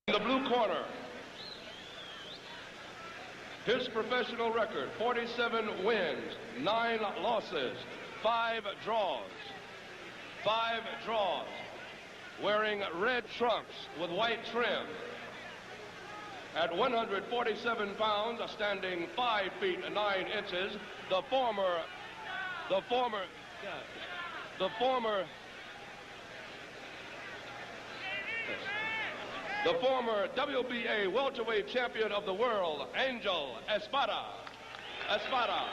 In the blue corner, his professional record, 47 wins, 9 losses, 5 draws. 5 draws. Wearing red trunks with white trim. At 147 pounds, standing 5 feet 9 inches, the former WBA welterweight champion of the world, Angel Espada. Espada.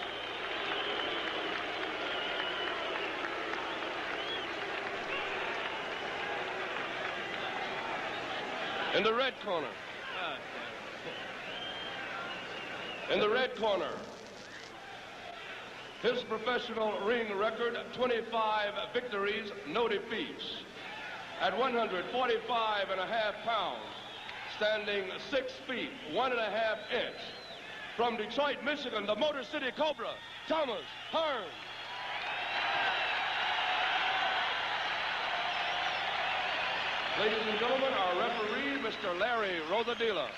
In the red corner. In the red corner, his professional ring record, 25 victories, no defeats. At 145 and a half pounds, standing 6 feet, 1.5 inches. From Detroit, Michigan, the Motor City Cobra, Thomas Hearns. Ladies and gentlemen, our referee, Mr. Larry Rosadilla.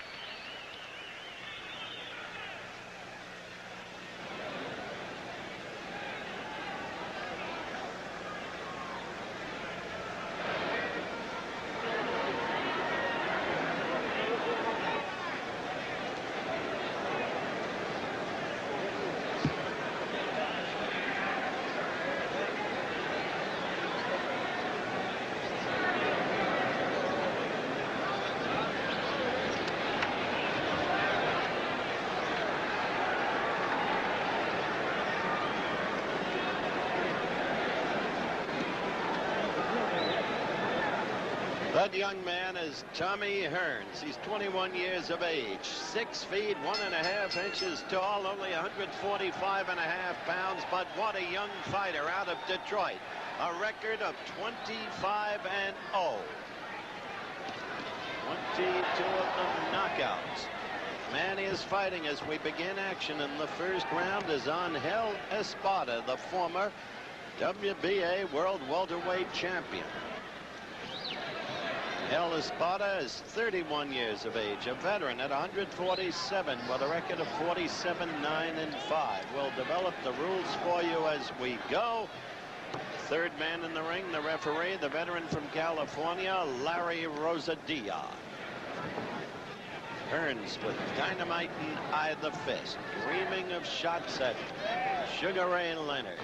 That young man is Tommy Hearns. He's 21 years of age, 6 feet 1.5 inches tall, only 145 and a half pounds, but what a young fighter out of Detroit. A record of 25-0. 22 of them knockouts. Man he is fighting as we begin action in the first round is Angel Espada, the former WBA World Welterweight Champion. El Espada is 31 years of age, a veteran at 147 with a record of 47-9-5. We'll develop the rules for you as we go. Third man in the ring, the referee, the veteran from California, Larry Rosadilla. Hearns with dynamite in either fist, dreaming of shots at Sugar Ray Leonard,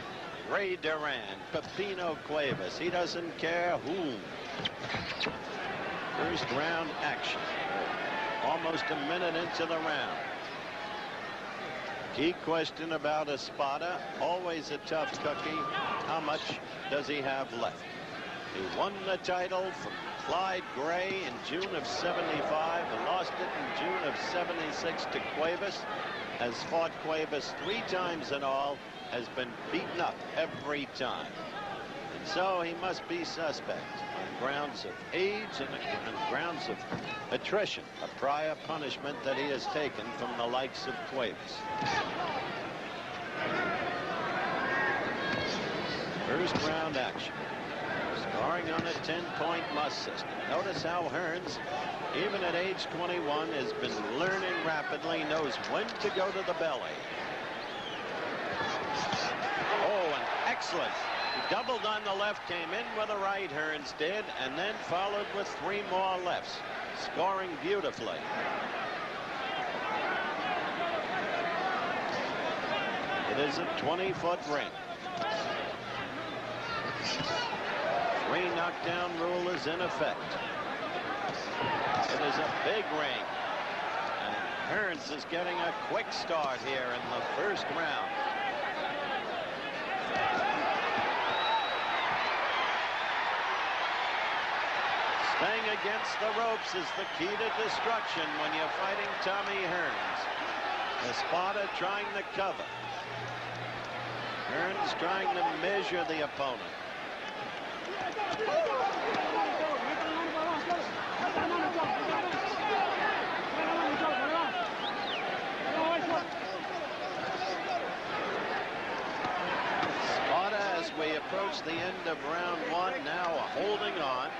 Ray Duran, Pepino Cuevas. He doesn't care whom. First round action. Almost a minute into the round. Key question about Espada, always a tough cookie. How much does he have left? He won the title from Clyde Gray in June of '75 and lost it in June of '76 to Cuevas. Has fought Cuevas 3 times in all, has been beaten up every time. And so he must be suspect on grounds of age and on grounds of attrition, a prior punishment that he has taken from the likes of Cuevas. First round action. Scoring on a 10-point must system. Notice how Hearns, even at age 21, has been learning rapidly, knows when to go to the belly. Oh, and excellent. He doubled on the left, came in with a right, Hearns did, and then followed with 3 more lefts, scoring beautifully. It is a 20-foot ring. 3 knockdown rule is in effect. It is a big ring. And Hearns is getting a quick start here in the first round. Staying against the ropes is the key to destruction when you're fighting Tommy Hearns. Espada trying to cover. Hearns trying to measure the opponent. Espada, as we approach the end of round 1, now holding on.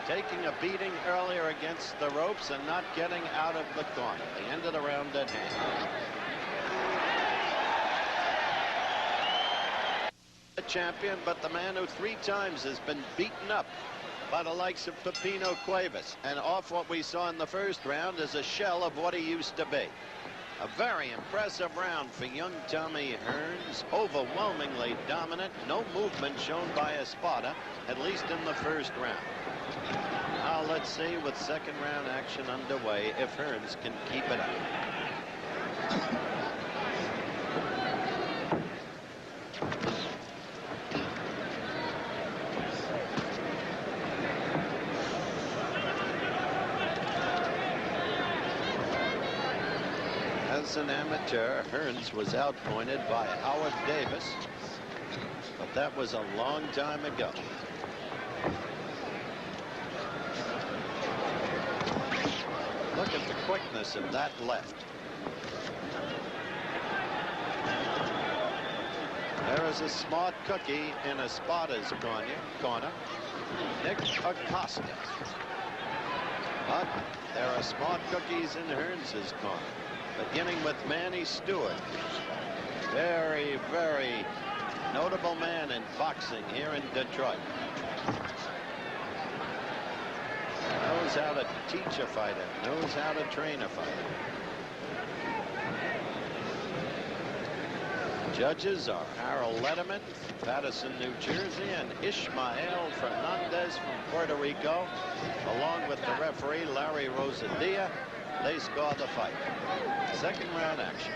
taking a beating earlier against the ropes and not getting out of the corner. The end of the round at hand. The champion, but the man who 3 times has been beaten up by the likes of Pepino Cuevas, and off what we saw in the first round is a shell of what he used to be. A very impressive round for young Tommy Hearns. Overwhelmingly dominant. No movement shown by Espada, at least in the first round. Now let's see, with second round action underway, if Hearns can keep it up. As an amateur, Hearns was outpointed by Howard Davis, but that was a long time ago. Look at the quickness of that left. There is a smart cookie in Espada's corner, Nick Acosta. But there are smart cookies in Hearns' corner, beginning with Manny Stewart. Very, very notable man in boxing here in Detroit. Knows how to teach a fighter, knows how to train a fighter. Judges are Harold Letterman from Patterson, New Jersey, and Ishmael Fernandez from Puerto Rico, along with the referee Larry Rosadilla. They score the fight. Second round action.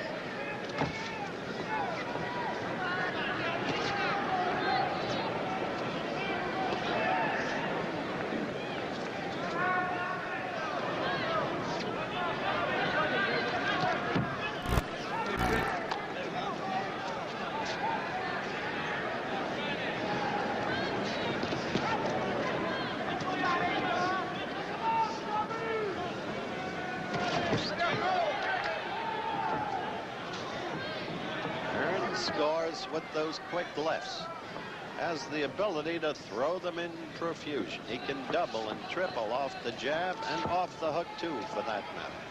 Scores with those quick lefts. Has the ability to throw them in profusion. He can double and triple off the jab and off the hook too, for that matter.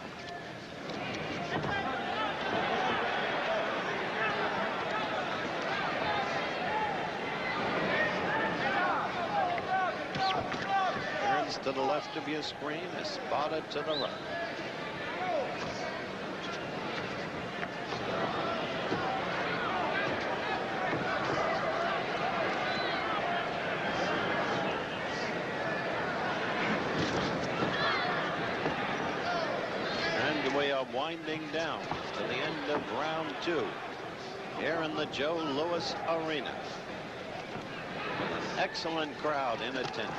Hearns to the left of your screen, Espada to the right. Winding down to the end of round 2 here in the Joe Louis Arena. An excellent crowd in attendance.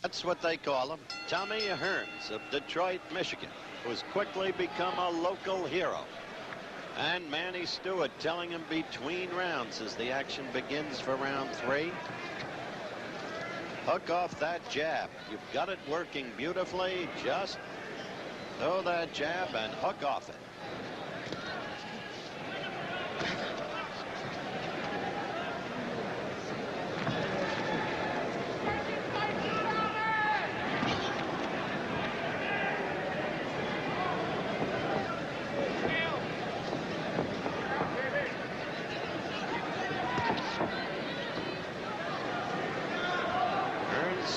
That's what they call him, Tommy Hearns of Detroit, Michigan, who's quickly become a local hero. And Manny Stewart telling him between rounds as the action begins for round 3. Hook off that jab. You've got it working beautifully. Just throw that jab and hook off it.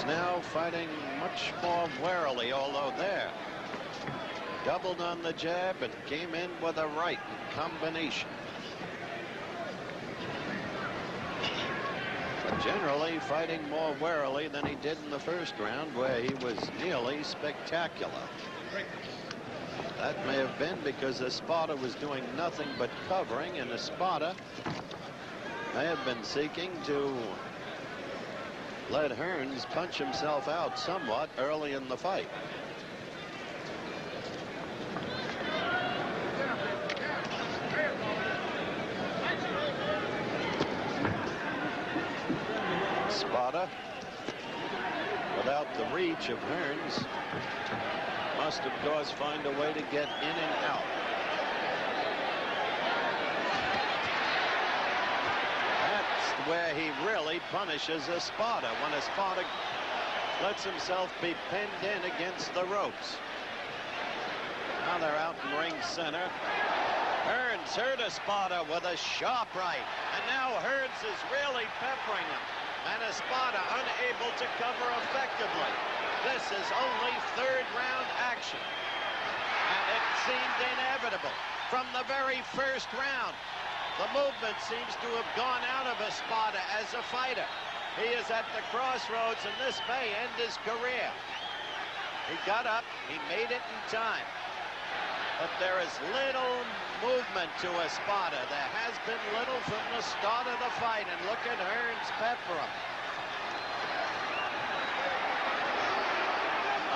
Now fighting much more warily, although there doubled on the jab and came in with a right in combination. But generally fighting more warily than he did in the first round, where he was nearly spectacular. That may have been because Espada was doing nothing but covering, and Espada may have been seeking to let Hearns punch himself out somewhat early in the fight. Espada, without the reach of Hearns, must of course find a way to get in and out. That's where he really punishes Espada, when Espada lets himself be pinned in against the ropes. Now they're out in ring center. Hearns hurt Espada with a sharp right, and now Hearns is really peppering him, and Espada unable to cover effectively. This is only third round action, and it seemed inevitable from the very first round. The movement seems to have gone out of Espada as a fighter. He is at the crossroads, and this may end his career. He got up, he made it in time. But there is little movement to Espada. There has been little from the start of the fight, and look at Hearns pepper him.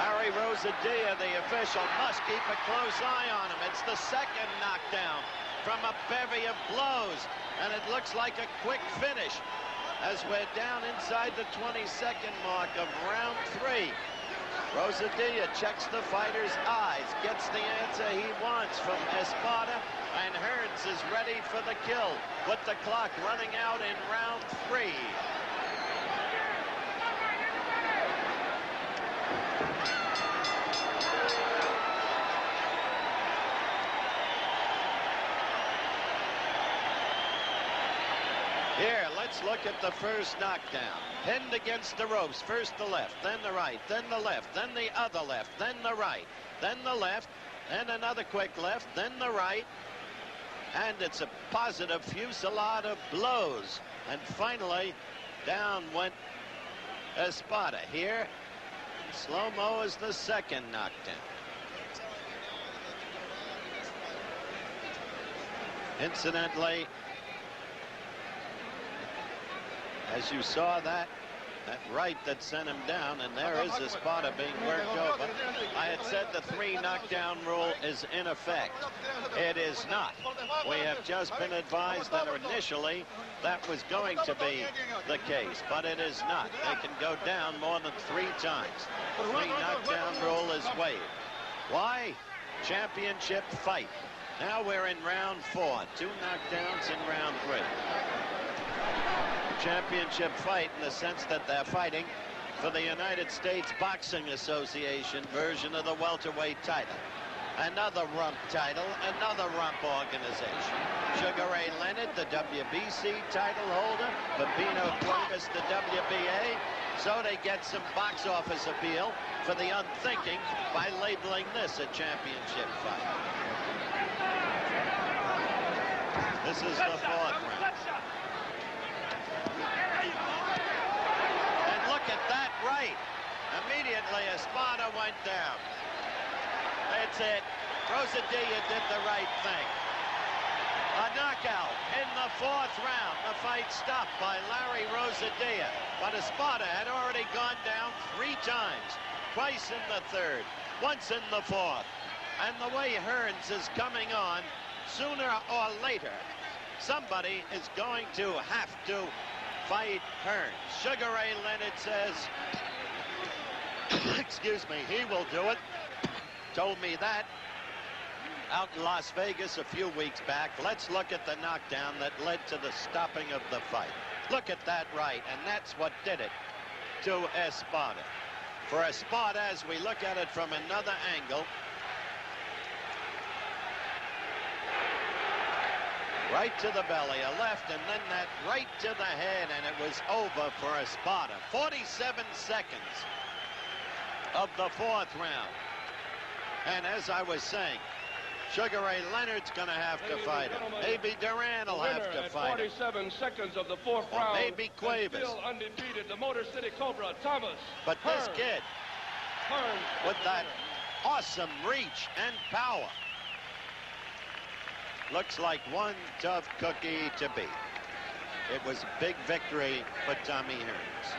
Larry Rosadilla, the official, must keep a close eye on him. It's the second knockdown from a bevy of blows, and it looks like a quick finish as we're down inside the 22nd mark of round 3. Rosadilla checks the fighter's eyes, gets the answer he wants from Espada, and Hearns is ready for the kill with the clock running out in round 3. Here, let's look at the first knockdown. Pinned against the ropes, first the left, then the right, then the left, then the other left, then the right, then the left, then another quick left, then the right, and it's a positive fusillade of blows. And finally, down went Espada. Here, slow-mo is the second knockdown. Incidentally, as you saw that right that sent him down, and there is Espada being worked over. I had said the 3 knockdown rule is in effect. It is not. We have just been advised that initially that was going to be the case, but it is not. They can go down more than 3 times. 3 knockdown rule is waived. Why? Championship fight. Now we're in round 4. 2 knockdowns in round 3. Championship fight in the sense that they're fighting for the United States Boxing Association version of the welterweight title. Another rump title, another rump organization. Sugar Ray Leonard, the WBC title holder, Babino Cuevas, the WBA. So they get some box office appeal for the unthinking by labeling this a championship fight. This is the 4th round. And look at that right. Immediately, Espada went down. That's it. Rosadilla did the right thing. A knockout in the 4th round. The fight stopped by Larry Rosadilla. But Espada had already gone down 3 times. Twice in the 3rd, once in the 4th. And the way Hearns is coming on, sooner or later, somebody is going to have to fight Hearns. Sugar Ray Leonard says, excuse me, he will do it. Told me that out in Las Vegas a few weeks back. Let's look at the knockdown that led to the stopping of the fight. Look at that right, and that's what did it to Espada. For Espada, as we look at it from another angle, right to the belly, a left, and then that right to the head, and it was over for Espada. 47 seconds of the 4th round. And as I was saying, Sugar Ray Leonard's going to have to fight him. Maybe Duran will have to fight him. 47 seconds of the 4th round. Maybe Cuevas. Still undefeated, the Motor City Cobra, Thomas. But this kid, with that awesome reach and power, looks like one tough cookie to beat. It was a big victory for Tommy Hearns.